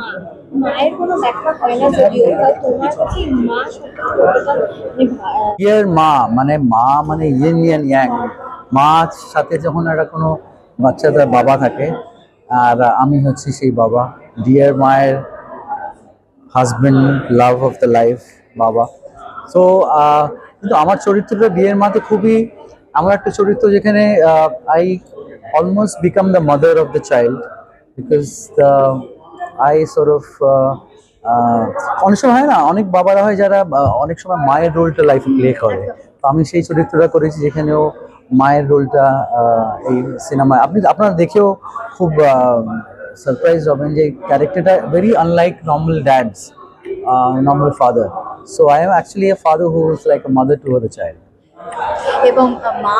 মা, মায়ের কোনো ব্যাখ্যা হয় না যদিও, তা তোমার কাছে মা শব্দটা কতটা ডিয়ার মা মানে ইয়েন ইয়ান ইয়াং। মার সাথে যখন একটা কোনো বাচ্চাদের বাবা থাকে, আর আমি হচ্ছি সেই বাবা, ডিয়ার মায়ের husband, love of the life, বাবা। সো কিন্তু আমার চরিত্রটা ডিয়ার মাতে খুবই আমার একটা চরিত্র, যেখানে I almost become the mother of the child, because I sort of অনেক সময় হয় না, অনেক বাবারা হয় যারা অনেক সময় মায়ের রোলটা লাইফে প্লে করে। তো আমি সেই চরিত্রটা করেছি, যেখানেও মায়ের রোলটা এই সিনেমায় আপনারা দেখেও খুব সারপ্রাইজ হবেন যে ক্যারেক্টারটা very unlike normal dads, normal father. So I am actually a father who is like a mother to the child. এবং মা,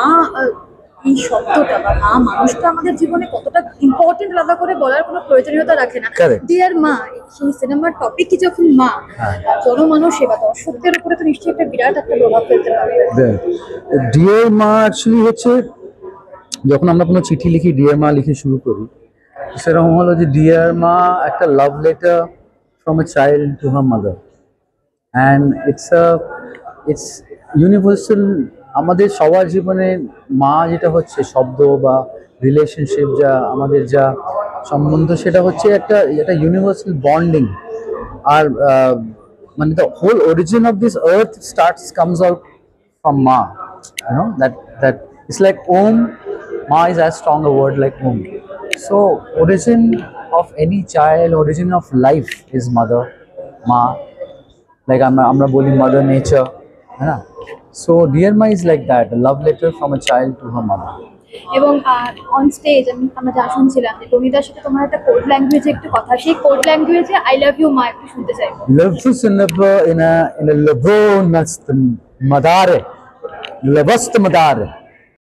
এই শব্দটা বা মা মানুষটা আমাদের জীবনে কতটা ইম্পর্টেন্ট আলাদা করে বলার কোনো প্রয়োজনীয়তা রাখে না। ডিয়ার মা, সেই সিনেমার টপিকই যখন মা, জনমানুষ সেবা দর্শকদের উপরে তো নিশ্চয়ই একটা বিরাট একটা প্রভাব ফেলতে পারবে। ডিয়ার মা অ্যাকচুয়ালি হচ্ছে, যখন আমরা কোনো চিঠি লিখি, ডিয়ার মা লিখে শুরু করি, সেরকম হলো যে ডিয়ার মা একটা love letter from a child to her mother, and it's universal. আমাদের সবার জীবনে মা যেটা হচ্ছে শব্দ বা রিলেশনশিপ, যা আমাদের যা সম্বন্ধ, সেটা হচ্ছে একটা ইউনিভার্সাল বন্ডিং। আর মানে the whole origin of this earth comes out from ma, you know, that it's like om. Ma is as strong a word like om. So origin of any child, origin of life is mother, ma. Like আমরা বলি mother nature, है ना? So dear ma is like that, a love letter from a child to her mother. এবং on stage আমরা যা শুনছিলাম যে টমিদার সাথে তোমার একটা কোড ল্যাঙ্গুয়েজে একটু কথা, সেই কোড ল্যাঙ্গুয়েজে আই লাভ ইউ মা একটু শুনতে চাইবো। لبس in a لبو نست مداره لبست مداره